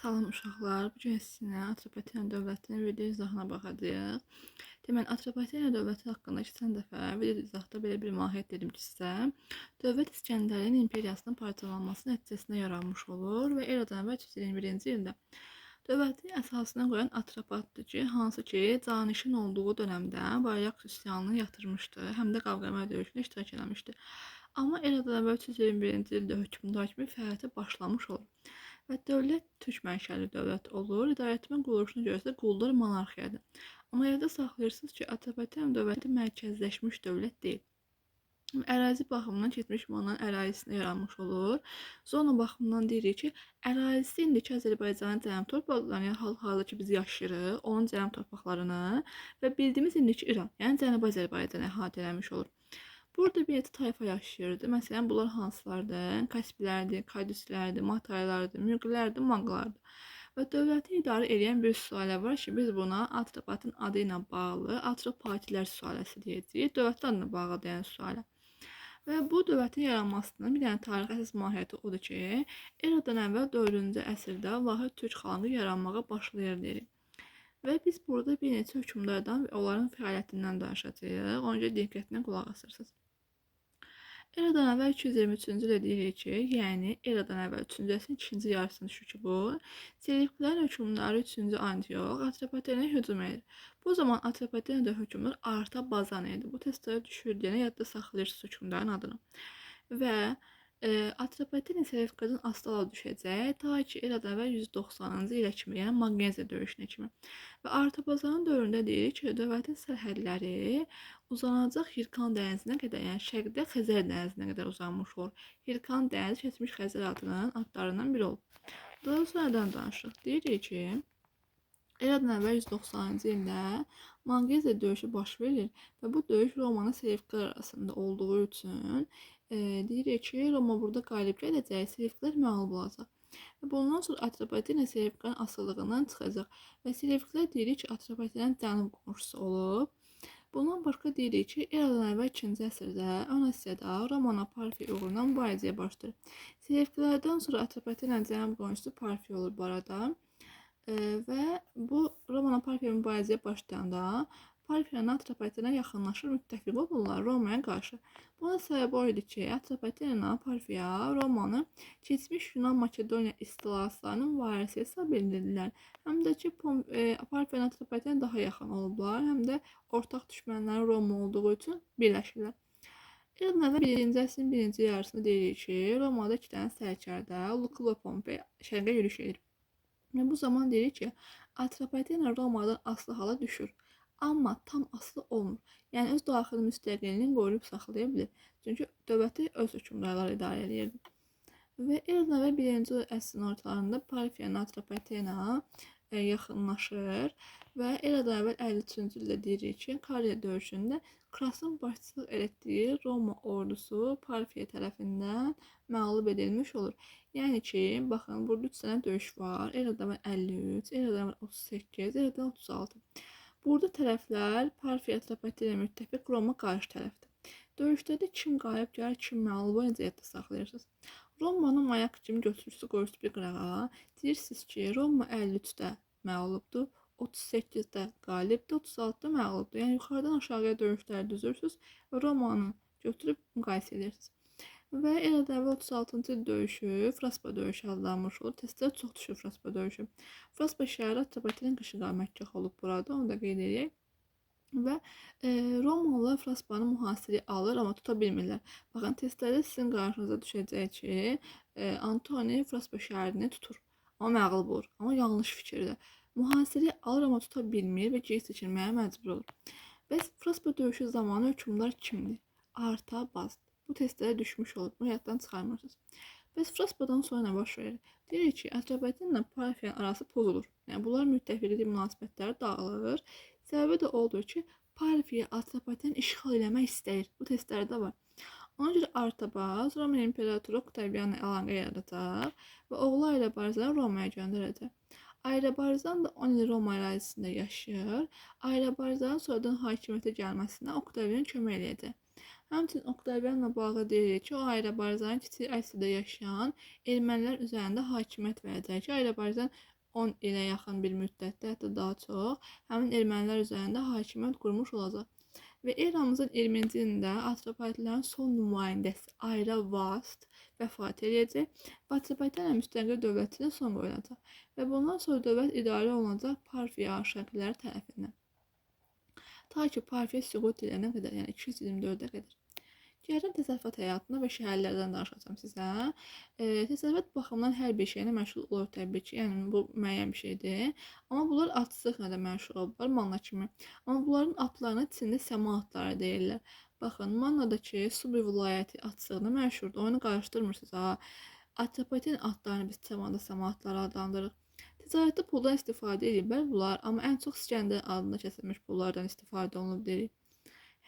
Salam uşaqlar, bu gün sizinlə Atropatena dövlətinin video izahına baxacağıq. Deməli, Atropatena dövləti haqqında keçən dəfə video izahda belə bir mahiyyət dedim ki sizə. Dövlət İskəndərin imperiyasının parçalanması nəticəsində yaranmış olur və eradan əvvəl 321-ci ildə dövlətin əsasını qoyan Atropatdır ki, hansı ki, canişin olduğu dönəmdə Bayrak üsyanını yatırmışdı, həm də Qavqamel döyüşündə iştirak etmişdi. Amma eradan əvvəl 321-ci ildə hökmdar kimi fəaliyyətə başlamış olur. Və dövlət türk mənşəli dövlət olur. İdarəetmə quruluşuna görə isə quldar monarxiyadır. Amma yadda saxlayırsınız ki, Atropatena dövləti mərkəzləşmiş dövlət deyil. Ərazi baxımından keçmiş Yunan ərazisində yaranmış olur. Zona baxımından deyirik ki, ərazisi indiki Azərbaycanın cənub torpaqlarını, yəni hal-hazırda ki biz yaşayırıq, onun cənub torpaqlarını və bildiyimiz indiki İran, yəni Cənubi Azərbaycanı əhatə eləmiş olur. Burada bir neçə tayfa yaşayırdı. Məsələn, bunlar hansılardır? Kaspilərdir, Kadüslərdir, Mataylardır, Mürqlərdir, Maqlardır. Və dövləti idarə edən bir sülalə var ki, biz buna Atropatın adı ilə bağlı Atropatilər sülaləsi deyəcəyik. Dövlətin adına bağlı deyən sülalə. Və bu dövlətin yaranmasının bir dənə tarixi əsas mahiyyəti odur ki, eradan əvvəl 4-cü əsrdə vahid türk xanlığı yaranmağa başlayır deyirik. Və biz burada bir neçə hökmdardan və onların fəaliyyətindən danışacağıq. Ona görə diqqətlə qulaq asırsınız. Eradan əvvəl 223-cü ildə deyirik ki, yəni eradan əvvəl 3-cü əsrin ikinci yarısını düşür ki bu, Selevkilərin hökmdarı 3-cü Antiox Atropatenaya hücum edir. Bu zaman Atropatenada hökmdar Artabazan idi. Bu testlərə düşür deyənə yadda saxlayırsınız hökmdarın adını. Və Atropatena Selevkiden Astala düşəcək ta ki eradan əvvəl 190-cı ilə kimi, yəni Magnesiya döyüşünə kimi. Və Artabazanın dövründə deyirik ki, dövlətin sərhədləri uzanacaq Hirkan dənizinə qədər, yəni şərqdə Xəzər dənizinə qədər uzanmış olur. Hirkan dənizi keçmiş Xəzər adlarından biri olub. Daha sonradan danışırıq. Deyirik ki, eradan əvvəl 190-cı ildə Magnesiya döyüşü baş verir və bu döyüş Romanın Selevkilər arasında olduğu üçün deyirik ki, Roma burada qalib gələcək, Selevkilər məğlub olacaq. Və bundan sonra Atropatena Selevklərin asılılığından çıxacaq və Selevkilər deyirik ki, Atropatenanın cənub qonşusu olub. Bundan başqa deyirik ki, eradan əvvəl 2-ci əsrdə Ön Asiyada Romana Parfiya uğruna mübarizəyə başlayır. Selevkilərdən sonra Atropatenanın cənub qonşusu Parfiya olur bu arada. Və bu Romana Parfiya mübarizəyə başlayanda Parfiyanın Atropatena yaxınlaşır, müttəfiq olurlar Romaya qarşı. Buna səbəb o idi ki, Atropatena Parfiya Romanı keçmiş Yunan Makedoniya istilaslarının varisi hesab edilirlər. Həm də ki, Parfiyanın Atropatena daha yaxın olublar, həm də ortaq düşmənləri Roma olduğu üçün birləşirlər. Eradan əvvəl 1-ci əsrin 1-ci yarısında deyirik ki, Romada 2 dənə sərkərdə Lukul və Pompey şərqə yürüş edir. Və bu zaman deyirik ki, Atropatena Romadan asılı hala düşür. Amma tam asılı olmur. Yəni öz daxili müstəqilliyini qoruyub saxlaya bilir. Çünki dövləti öz hökmdarları idarə edirdi. Və eradan əvvəl 1-ci əsrin ortalarında Parfiyanın Atropatena yaxınlaşır və eradan əvvəl 53-cü ildə deyirik ki, Kariya döyüşündə Krasın başçılıq etdiyi Roma ordusu Parfiya tərəfindən məğlub edilmiş olur. Yəni ki, baxın, burada 3 dənə döyüş var. Eradan əvvəl 53, eradan əvvəl 38, eradan 36. Burada tərəflər Parfiya Atropatena müttəfiq Roma qarşı tərəfdir. Döyüşlərdə kim qalib gəlir, kim məğlub olur, necə yadda saxlayırsınız. Romanın mayak kimi götürücüsü qoyursunuz bir qırağa. Deyirsiniz ki, Roma 53-də məğlubdur, 38-də qalibdir, 36-da məğlubdur. Yəni yuxarıdan aşağıya döyüşləri düzürsünüz və Romanı götürüb müqayisə edirsiniz. Və eradan əvvəl 36-cı il döyüşü Fraspa döyüşü adlanmış olur. Testlər çox düşür Fraspa döyüşü. Fraspa şəhəri Atropatenin qışı qamətgah olub burada, onu da qeyd edək. Və Romalılar Fraspanı mühasirəyə alır, amma tuta bilmirlər. Baxın, testlərdə sizin qarşınıza düşəcək ki, Antoni Fraspa şəhərini tutur, amma məğlub olur. Amma yanlış fikirdir. Mühasirəyə alır, amma tuta bilmir və geri çəkilməyə məcbur olur. Bəs Fraspa döyüşü zamanı hökmdar kimdir? Artabazdır. Bu testlərə düşmüş olub, bunu yaddan çıxarmırsınız. Bəs Fraspadan sonra nə baş verir? Deyirik ki, Atropatena Parfiyanın arası pozulur. Yəni, bunlar müttəfiqlik münasibətləri dağılır. Səbəbi də odur ki, Parfiya Atropatena işğal eləmək istəyir. Bu testlərdə var. Ona görə Artabaz Roma İmperatoru Oktavianla əlaqə yaradacaq və oğlu Ayrabarzanı Romaya göndərəcək. Ayrabarzan da 10 il Roma ərazisində yaşayır. Ayrabarzanın sonradan hakimiyyətə gəlməsinə Oktavian kömək edəcək. Həmçinin Oktavianla bağlı deyirik ki, o Azərbaycanın Kiçik Asiyada yaşayan ermənilər üzərində hakimiyyət verəcək ki, Azərbaycan 10 ilə yaxın bir müddətdə, hətta daha çox, həmin ermənilər üzərində hakimiyyət qurmuş olacaq. Və eramızın 20-ci ilində Atropatenlərin son nümayəndəsi Ayra Vast vəfat edəcək və Atropatenlər müstəqil dövlətinə son qoyulacaq və bundan sonra dövlət idarə olunacaq Parfiya şərqləri tərəfindən. Ta ki Parfiya süqut edənə qədər, yəni 224-ə qədər. Gəlirəm təsərrüfat həyatına və şəhərlərdən danışacağam sizə. Təsərrüfat baxımından hər bir şeylə məşğul olur təbii ki, yəni bu müəyyən bir şeydir. Amma bunlar atçılıqla da məşğul olurlar, manna kimi. Amma bunların atlarına Çində səma atları deyirlər. Baxın, Mannadakı Subi vilayəti atçılığına məşhurdur. Onu qarışdırmırsınız ha. Atropaten atlarını biz Çamanda səma atları adlandırırıq. Ticarətdə puldan istifadə ediblər bunlar, amma ən çox İskəndər adında kəsilmiş pullardan istifadə olunub deyirik.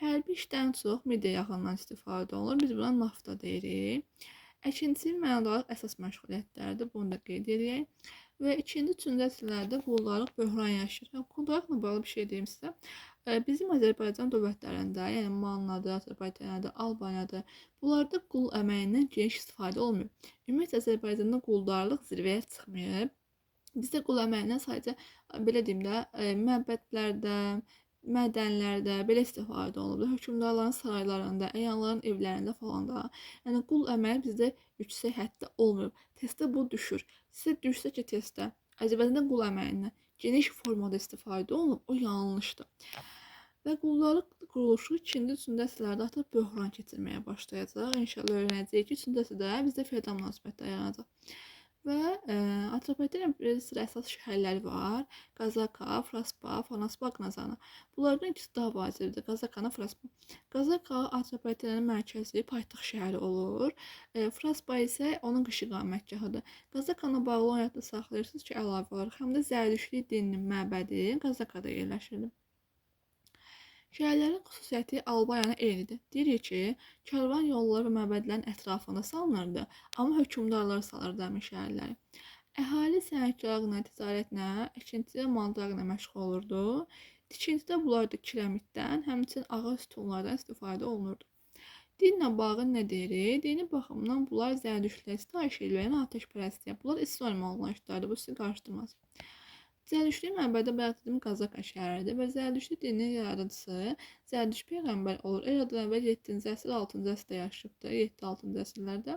Hərbi işdən çox media yaxından istifadə olunur. Biz buna nafta deyirik. Əkinçi mənalı əsas məşğuliyyətlərdir. Bunu da qeyd edək. Və ikinci, üçüncü əsrlərdə quldarlıq böhran yaşayır. Quldarlıqla bağlı bir şey deyim sizə. Bizim Azərbaycan dövlətlərində, yəni Mannadır, Azərbaycandır, Albaniyadır, bunlarda qul əməyindən geniş istifadə olmuyor. Ümumiyyətlə Azərbaycanda quldarlıq zirvəyə çıxmayıb. Bizdə qul əməyindən sadəcə, belə deyim də, məbədlərdə, mədənlərdə belə istifadə olunur. Hökmdarların saraylarında, əyanların evlərində falan da. Yəni qul əməyi bizdə yüksək həddə olmuyor. Testdə bu düşür. Sizə düşsə ki, testdə Azərbaycanda qul əməyindən geniş formada istifadə olunub, o yanlışdır. Və quldarlıq quruluşu 2-ci, 3-cü əsrlərdə artıq böhran keçirməyə başlayacaq. İnşallah öyrənəcəyik ki, 3-cü əsrdə bizdə feodal münasibətlər yaranacaq. Və Atropatenlərin bir sıra əsas şəhərləri var. Qazaka, Fraspa, Fanaspa, Qnazana. Bunlardan ikisi daha vacibdir. Qazakana, Fraspa. Qazaka Atropatenlərin mərkəzi, paytaxt şəhəri olur. Fraspa isə onun qış iqamətgahıdır. Qazakana bağlı onu yadda saxlayırsınız ki, əlavə olaraq həm də Zərdüştlük dininin məbədi Qazakada yerləşirdi. Şəhərlərin xüsusiyyəti Albaniyanın eynidir. Deyirik ki, karvan yolları və məbədlərin ətrafında salınırdı, amma hökmdarlar salırdı həmin şəhərləri. Əhali sənətkarlıqla, ticarətlə, əkinçi və maldarlıqla məşğul olurdu. Tikintidə bunlar da kirəmitdən, həmçinin ağır sütunlardan istifadə olunurdu. Dinlə bağlı nə deyirik? Dini baxımdan bunlar Zərdüştlərə sitayiş edən atəşpərəstliyə. Bunlar İslam anlayışlardır, bu sizi qarışdırmaz. Zərdüştlük məbədi bayaq dediyim Qazaka şəhəridir və Zərdüştlük dininin yaradıcısı Zərdüşt peyğəmbər olur. Eradan əvvəl 7-ci əsr, 6-cı əsrdə yaşayıbdır, 7-6-cı əsrlərdə.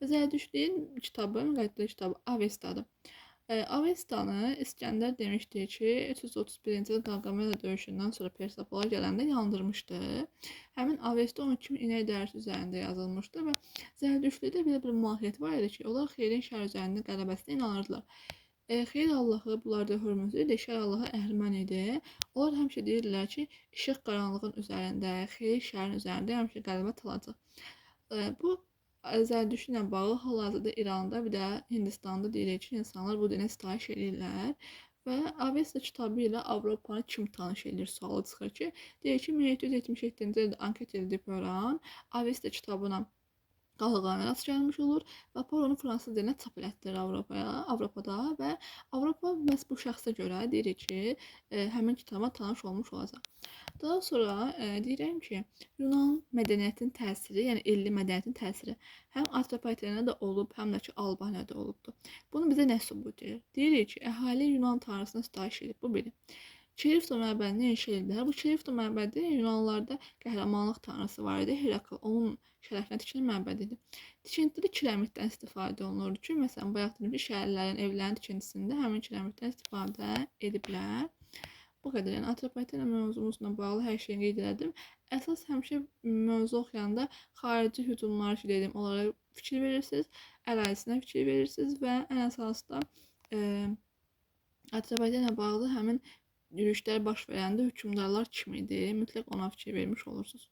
Və Zərdüştlüyün kitabı, müqəddəs kitabı Avestadır. Avestanı İskəndər demişdi ki, 331-ci il Qavqamela döyüşündən sonra Persepola gələndə yandırmışdı. Həmin Avesta 12 min inək dərisi üzərində yazılmışdı və Zərdüştlükdə belə bir mahiyyət var idi ki, onlar xeyrin şər üzərində qələbəsinə inanırdılar. Xeyr Allahı bunlarda hörmüz idi, şər Allahı əhrimən idi. Onlar həmişə deyirdilər ki, işıq qaranlığın üzərində, xeyir şərin üzərində həmişə qələbə çalacaq. Bu Zərdüştlə bağlı hal-hazırda İranda, bir də Hindistanda deyirik ki, insanlar bu dinə sitayiş edirlər. Və Avesta kitabı ilə Avropanı kim tanış edir sualı çıxır ki, deyir ki, 1777-ci ildə anket edilib öyrən, Avesta kitabına qalğana rast gəlmiş olur və apar onu fransız dilinə çap elətdirir Avropada və Avropa məhz bu şəxsə görə deyir ki, həmin kitaba tanış olmuş olacaq. Daha sonra deyirəm ki, Yunan mədəniyyətinin təsiri, yəni elli mədəniyyətin təsiri həm Atropatenlərdə də olub, həm də ki, Albaniyada olubdur. Bunu bizə nə sübut edir? Deyirik ki, əhali Yunan tanrısına sitayiş edib, bu biri. Çerifto məbədini inşa edilər. Bu Çerifto məbədi Yunanlarda qəhrəmanlıq tanrısı var idi. Herakl, onun şərəfinə tikilən məbəd idi. Tikintidə kirəmitdən istifadə olunurdu ki, məsələn, bayaq dedim ki, şəhərlərin, evlərin tikintisində həmin kirəmitdən istifadə ediblər. Bu qədər, yəni Atropaten mövzumuzla bağlı hər şeyi qeyd elədim. Əsas həmişə mövzu oxuyanda xarici hücumlar ki dedim, onlara fikir verirsiniz, ərazisinə fikir verirsiniz və ən əsası da Atropatenlə bağlı həmin yürüyüşlər baş verəndə hökmdarlar kim idi? Mütləq ona fikir vermiş olursunuz.